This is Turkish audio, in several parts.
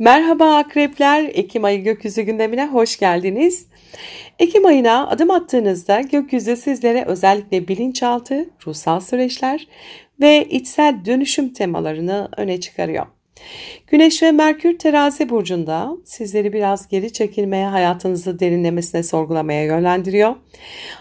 Merhaba akrepler, Ekim ayı gökyüzü gündemine hoş geldiniz. Ekim ayına adım attığınızda gökyüzü sizlere özellikle bilinçaltı, ruhsal süreçler ve içsel dönüşüm temalarını öne çıkarıyor. Güneş ve Merkür Terazi burcunda sizleri biraz geri çekilmeye, hayatınızı derinlemesine sorgulamaya yönlendiriyor.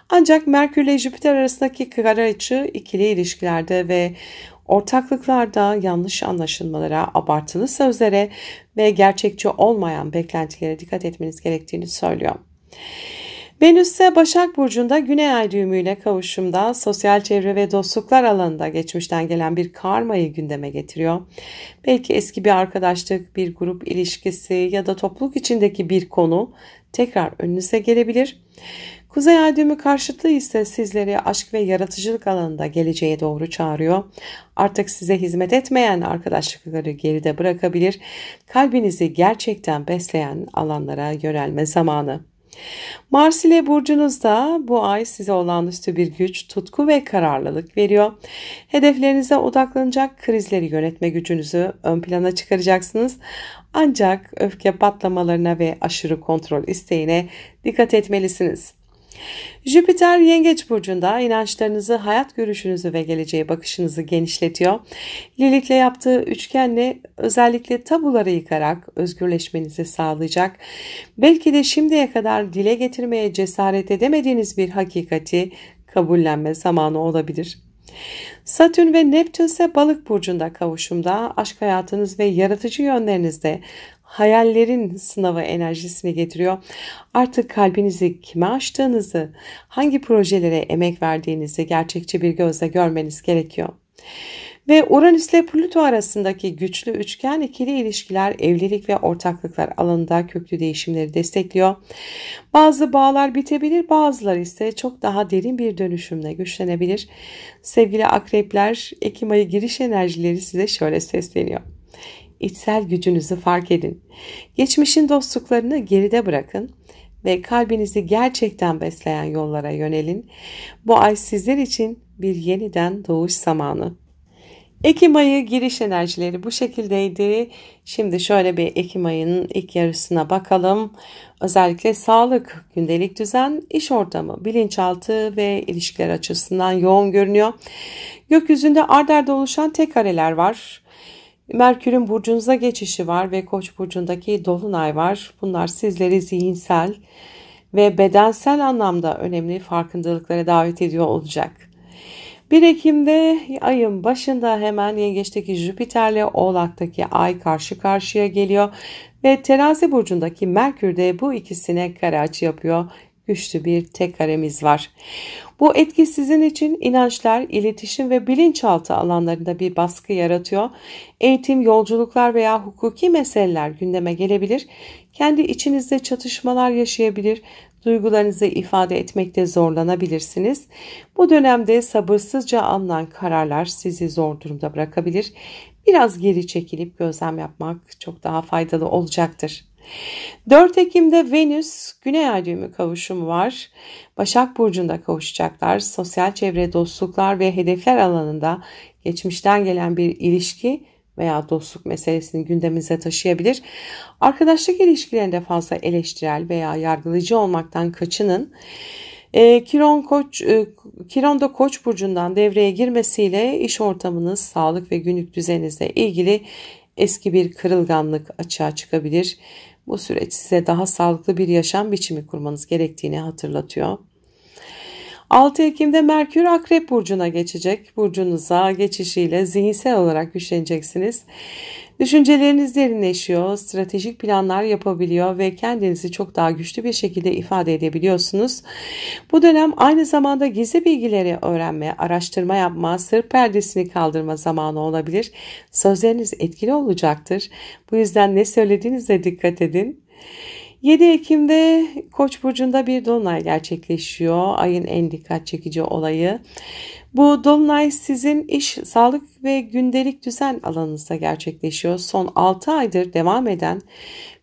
Ancak Merkür ile Jüpiter arasındaki kara açı ikili ilişkilerde ve ortaklıklarda yanlış anlaşılmalara, abartılı sözlere ve gerçekçi olmayan beklentilere dikkat etmeniz gerektiğini söylüyor. Venüs ise Başak Burcu'nda Güney Ay düğümüyle kavuşumda sosyal çevre ve dostluklar alanında geçmişten gelen bir karmayı gündeme getiriyor. Belki eski bir arkadaşlık, bir grup ilişkisi ya da topluluk içindeki bir konu tekrar önünüze gelebilir. Kuzey Ay düğümü karşıtlığı ise sizleri aşk ve yaratıcılık alanında geleceğe doğru çağırıyor. Artık size hizmet etmeyen arkadaşlıkları geride bırakabilir, kalbinizi gerçekten besleyen alanlara yönelme zamanı. Mars ile burcunuzda bu ay size olağanüstü bir güç, tutku ve kararlılık veriyor. Hedeflerinize odaklanacak, krizleri yönetme gücünüzü ön plana çıkaracaksınız. Ancak öfke patlamalarına ve aşırı kontrol isteğine dikkat etmelisiniz. Jüpiter Yengeç burcunda inançlarınızı, hayat görüşünüzü ve geleceğe bakışınızı genişletiyor. Lilith'le yaptığı üçgenle özellikle tabuları yıkarak özgürleşmenizi sağlayacak. Belki de şimdiye kadar dile getirmeye cesaret edemediğiniz bir hakikati kabullenme zamanı olabilir. Satürn ve Neptün ise Balık burcunda kavuşumda aşk hayatınız ve yaratıcı yönlerinizde hayallerin sınavı enerjisini getiriyor. Artık kalbinizi kime açtığınızı, hangi projelere emek verdiğinizi gerçekçi bir gözle görmeniz gerekiyor. Ve Uranüs ile Plüto arasındaki güçlü üçgen ikili ilişkiler, evlilik ve ortaklıklar alanında köklü değişimleri destekliyor. Bazı bağlar bitebilir, bazıları ise çok daha derin bir dönüşümle güçlenebilir. Sevgili akrepler, Ekim ayı giriş enerjileri size şöyle sesleniyor. İçsel gücünüzü fark edin. Geçmişin dostluklarını geride bırakın ve kalbinizi gerçekten besleyen yollara yönelin. Bu ay sizler için bir yeniden doğuş zamanı. Ekim ayı giriş enerjileri bu şekildeydi. Şimdi şöyle bir Ekim ayının ilk yarısına bakalım. Özellikle sağlık, gündelik düzen, iş ortamı, bilinçaltı ve ilişkiler açısından yoğun görünüyor. Gökyüzünde ard arda oluşan tek kareler var. Merkür'ün burcunuza geçişi var ve Koç burcundaki dolunay var. Bunlar sizleri zihinsel ve bedensel anlamda önemli farkındalıklara davet ediyor olacak. 1 Ekim'de ayın başında hemen Yengeç'teki Jüpiter'le Oğlak'taki Ay karşı karşıya geliyor ve Terazi burcundaki Merkür de bu ikisine kare açı yapıyor. Güçlü bir tek karemiz var. Bu etki sizin için inançlar, iletişim ve bilinçaltı alanlarında bir baskı yaratıyor. Eğitim, yolculuklar veya hukuki meseleler gündeme gelebilir. Kendi içinizde çatışmalar yaşayabilir. Duygularınızı ifade etmekte zorlanabilirsiniz. Bu dönemde sabırsızca alınan kararlar sizi zor durumda bırakabilir. Biraz geri çekilip gözlem yapmak çok daha faydalı olacaktır. 4 Ekim'de Venüs Güney Ay düğümü kavuşumu var. Başak Burcu'nda kavuşacaklar. Sosyal çevre, dostluklar ve hedefler alanında geçmişten gelen bir ilişki veya dostluk meselesini gündeminize taşıyabilir. Arkadaşlık ilişkilerinde fazla eleştirel veya yargılayıcı olmaktan kaçının. Kiron da Koç burcundan devreye girmesiyle iş ortamınız, sağlık ve günlük düzeninizle ilgili eski bir kırılganlık açığa çıkabilir. Bu süreç size daha sağlıklı bir yaşam biçimi kurmanız gerektiğini hatırlatıyor. 6 Ekim'de Merkür Akrep Burcu'na geçecek. Burcunuza geçişiyle zihinsel olarak güçleneceksiniz. Düşünceleriniz derinleşiyor, stratejik planlar yapabiliyor ve kendinizi çok daha güçlü bir şekilde ifade edebiliyorsunuz. Bu dönem aynı zamanda gizli bilgileri öğrenme, araştırma yapma, sır perdesini kaldırma zamanı olabilir. Sözleriniz etkili olacaktır. Bu yüzden ne söylediğinize dikkat edin. 7 Ekim'de Koç burcunda bir dolunay gerçekleşiyor. Ayın en dikkat çekici olayı. Bu dolunay sizin iş, sağlık ve gündelik düzen alanınızda gerçekleşiyor. Son 6 aydır devam eden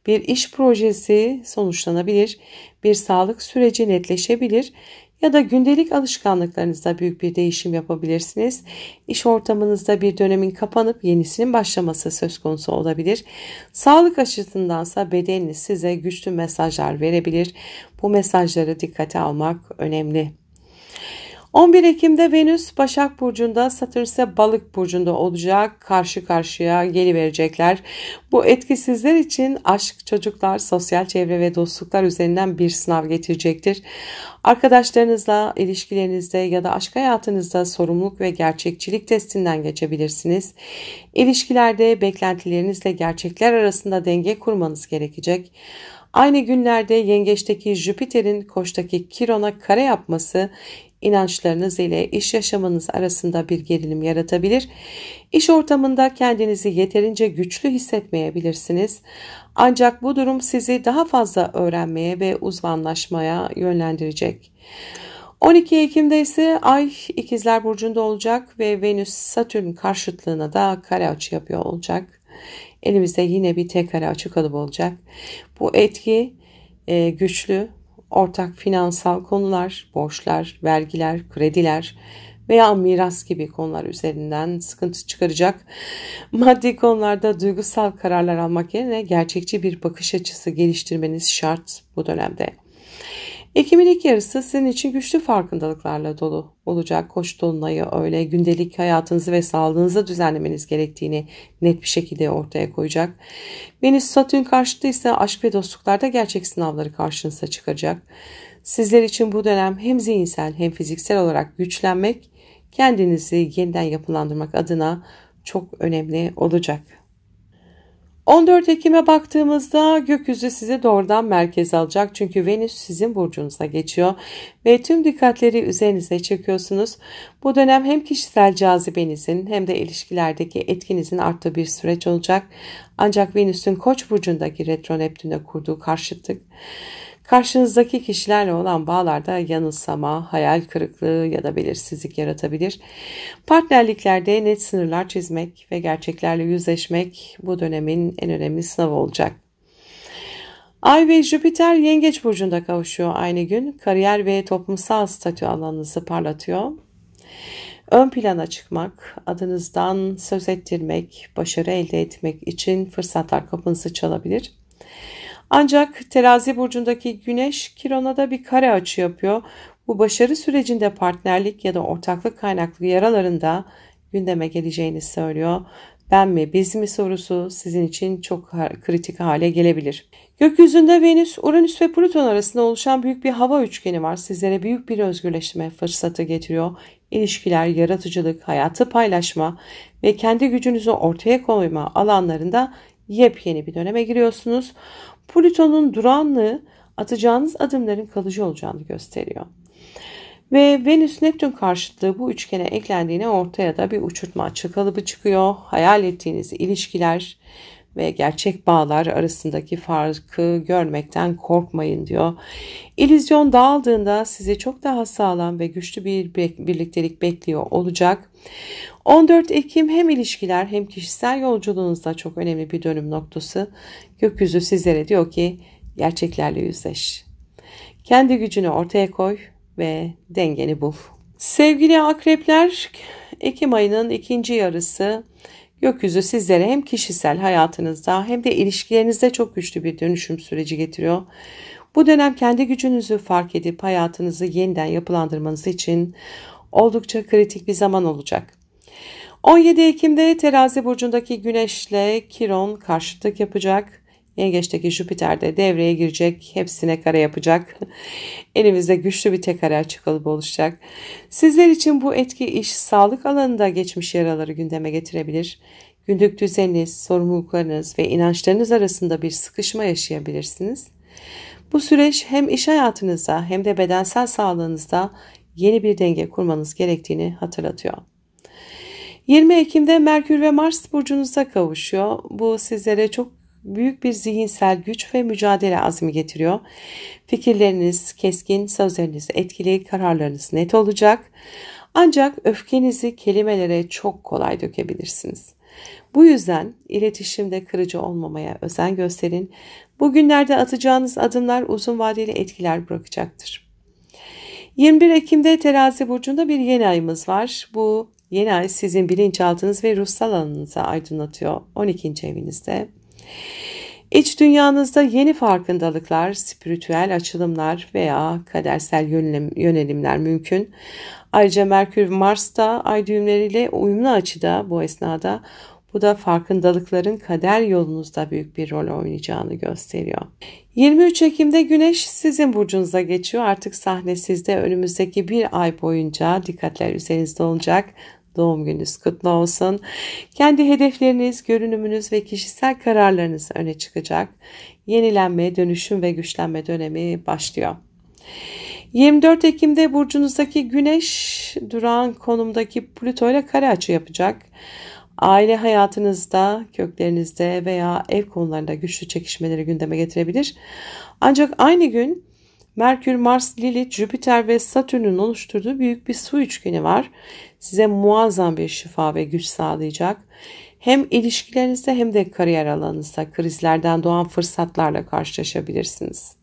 bir iş projesi sonuçlanabilir. Bir sağlık süreci netleşebilir Ya da gündelik alışkanlıklarınızda büyük bir değişim yapabilirsiniz. İş ortamınızda bir dönemin kapanıp yenisinin başlaması söz konusu olabilir. Sağlık açısındansa bedeniniz size güçlü mesajlar verebilir. Bu mesajları dikkate almak önemli. 11 Ekim'de Venüs Başak Burcu'nda, Satürn ise Balık Burcu'nda olacak. Karşı karşıya geliverecekler. Bu etki sizler için aşk, çocuklar, sosyal çevre ve dostluklar üzerinden bir sınav getirecektir. Arkadaşlarınızla, ilişkilerinizde ya da aşk hayatınızda sorumluluk ve gerçekçilik testinden geçebilirsiniz. İlişkilerde beklentilerinizle gerçekler arasında denge kurmanız gerekecek. Aynı günlerde Yengeç'teki Jüpiter'in Koç'taki Kiron'a kare yapması inançlarınız ile iş yaşamınız arasında bir gerilim yaratabilir. İş ortamında kendinizi yeterince güçlü hissetmeyebilirsiniz. Ancak bu durum sizi daha fazla öğrenmeye ve uzmanlaşmaya yönlendirecek. 12 Ekim'de ise Ay İkizler Burcu'nda olacak ve Venüs Satürn karşıtlığına da kare açı yapıyor olacak. Elimizde yine bir tek kare açı kalıbı olacak. Bu etki güçlü, ortak finansal konular, borçlar, vergiler, krediler veya miras gibi konular üzerinden sıkıntı çıkaracak. Maddi konularda duygusal kararlar almak yerine gerçekçi bir bakış açısı geliştirmeniz şart bu dönemde. Ekim'in ilk yarısı sizin için güçlü farkındalıklarla dolu olacak. Koç dolunayı öyle gündelik hayatınızı ve sağlığınızı düzenlemeniz gerektiğini net bir şekilde ortaya koyacak. Venüs Satürn karşıtı ise aşk ve dostluklarda gerçek sınavları karşınıza çıkacak. Sizler için bu dönem hem zihinsel hem fiziksel olarak güçlenmek, kendinizi yeniden yapılandırmak adına çok önemli olacak. 14 Ekim'e baktığımızda gökyüzü sizi doğrudan merkeze alacak. Çünkü Venüs sizin burcunuza geçiyor ve tüm dikkatleri üzerinize çekiyorsunuz. Bu dönem hem kişisel cazibenizin hem de ilişkilerdeki etkinizin arttığı bir süreç olacak. Ancak Venüs'ün Koç burcundaki retro Neptün'e kurduğu karşıtlık, karşınızdaki kişilerle olan bağlarda yanılsama, hayal kırıklığı ya da belirsizlik yaratabilir. Partnerliklerde net sınırlar çizmek ve gerçeklerle yüzleşmek bu dönemin en önemli sınavı olacak. Ay ve Jüpiter Yengeç Burcu'nda kavuşuyor aynı gün. Kariyer ve toplumsal statü alanınızı parlatıyor. Ön plana çıkmak, adınızdan söz ettirmek, başarı elde etmek için fırsatlar kapınızı çalabilir. Ancak Terazi burcundaki Güneş Kiron'a da bir kare açı yapıyor. Bu başarı sürecinde partnerlik ya da ortaklık kaynaklı yaralarında gündeme geleceğini söylüyor. Ben mi biz mi sorusu sizin için çok kritik hale gelebilir. Gökyüzünde Venüs, Uranüs ve Plüton arasında oluşan büyük bir hava üçgeni var. Sizlere büyük bir özgürleşme fırsatı getiriyor. İlişkiler, yaratıcılık, hayatı paylaşma ve kendi gücünüzü ortaya koyma alanlarında yepyeni bir döneme giriyorsunuz. Plüton'un durağanlığı atacağınız adımların kalıcı olacağını gösteriyor. Ve Venüs-Neptün karşıtlığı bu üçgene eklendiğine ortaya da bir uçurtma açı kalıbı çıkıyor. Hayal ettiğiniz ilişkiler ve gerçek bağlar arasındaki farkı görmekten korkmayın diyor. İllüzyon dağıldığında sizi çok daha sağlam ve güçlü bir birliktelik bekliyor olacak. 14 Ekim hem ilişkiler hem kişisel yolculuğunuzda çok önemli bir dönüm noktası. Gökyüzü sizlere diyor ki gerçeklerle yüzleş. Kendi gücünü ortaya koy ve dengeni bul. Sevgili akrepler, Ekim ayının ikinci yarısı gökyüzü sizlere hem kişisel hayatınızda hem de ilişkilerinizde çok güçlü bir dönüşüm süreci getiriyor. Bu dönem kendi gücünüzü fark edip hayatınızı yeniden yapılandırmanız için oldukça kritik bir zaman olacak. 17 Ekim'de Terazi burcundaki Güneş'le Kiron karşıtlık yapacak. Yengeç'teki Jüpiter de devreye girecek. Hepsine kare yapacak. Elimizde güçlü bir tek kare açı kalıbı oluşacak. Sizler için bu etki iş, sağlık alanında geçmiş yaraları gündeme getirebilir. Günlük düzeniniz, sorumluluklarınız ve inançlarınız arasında bir sıkışma yaşayabilirsiniz. Bu süreç hem iş hayatınızda hem de bedensel sağlığınızda yeni bir denge kurmanız gerektiğini hatırlatıyor. 20 Ekim'de Merkür ve Mars burcunuzda kavuşuyor. Bu sizlere çok büyük bir zihinsel güç ve mücadele azmi getiriyor. Fikirleriniz keskin, sözleriniz etkili, kararlarınız net olacak. Ancak öfkenizi kelimelere çok kolay dökebilirsiniz. Bu yüzden iletişimde kırıcı olmamaya özen gösterin. Bugünlerde atacağınız adımlar uzun vadeli etkiler bırakacaktır. 21 Ekim'de Terazi burcunda bir yeni ayımız var. Bu yeni ay sizin bilinçaltınız ve ruhsal alanınızı aydınlatıyor 12. evinizde. İç dünyanızda yeni farkındalıklar, spiritüel açılımlar veya kadersel yönelimler mümkün. Ayrıca Merkür Mars da ay düğümleriyle uyumlu açıda bu esnada. Bu da farkındalıkların kader yolunuzda büyük bir rol oynayacağını gösteriyor. 23 Ekim'de Güneş sizin burcunuza geçiyor. Artık sahne sizde. Önümüzdeki bir ay boyunca dikkatler üzerinizde olacak. Doğum gününüz kutlu olsun. Kendi hedefleriniz, görünümünüz ve kişisel kararlarınız öne çıkacak. Yenilenme, dönüşüm ve güçlenme dönemi başlıyor. 24 Ekim'de burcunuzdaki Güneş durağan konumdaki Plüto ile kare açı yapacak. Aile hayatınızda, köklerinizde veya ev konularında güçlü çekişmeleri gündeme getirebilir. Ancak aynı gün Merkür, Mars, Lilith, Jüpiter ve Satürn'ün oluşturduğu büyük bir su üçgeni var. Size muazzam bir şifa ve güç sağlayacak. Hem ilişkilerinizde hem de kariyer alanınızda krizlerden doğan fırsatlarla karşılaşabilirsiniz.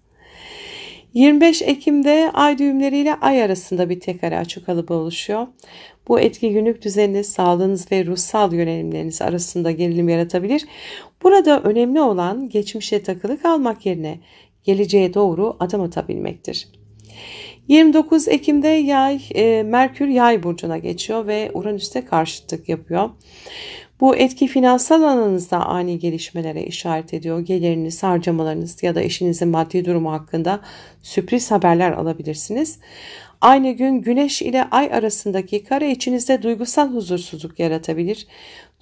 25 Ekim'de ay düğümleriyle ay arasında bir tek kare açı kalıbı oluşuyor. Bu etki günlük düzeniniz, sağlığınız ve ruhsal yönelimleriniz arasında gerilim yaratabilir. Burada önemli olan geçmişe takılı kalmak yerine geleceğe doğru adım atabilmektir. 29 Ekim'de Merkür Yay burcuna geçiyor ve Uranüs'te karşıtlık yapıyor. Bu etki finansal alanınızda ani gelişmelere işaret ediyor. Geliriniz, harcamalarınız ya da eşinizin maddi durumu hakkında sürpriz haberler alabilirsiniz. Aynı gün Güneş ile Ay arasındaki kare içinizde duygusal huzursuzluk yaratabilir.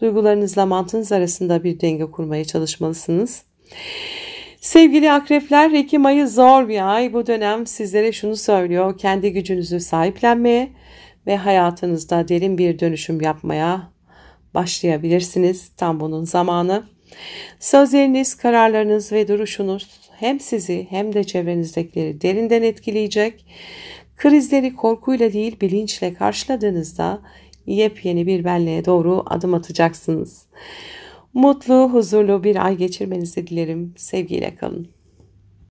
Duygularınızla mantığınız arasında bir denge kurmaya çalışmalısınız. Sevgili akrepler, Ekim ayı zor bir ay. Bu dönem sizlere şunu söylüyor: kendi gücünüzü sahiplenmeye ve hayatınızda derin bir dönüşüm yapmaya başlayabilirsiniz. Tam bunun zamanı. Sözleriniz, kararlarınız ve duruşunuz hem sizi hem de çevrenizdekileri derinden etkileyecek. Krizleri korkuyla değil bilinçle karşıladığınızda yepyeni bir benliğe doğru adım atacaksınız. Mutlu, huzurlu bir ay geçirmenizi dilerim. Sevgiyle kalın.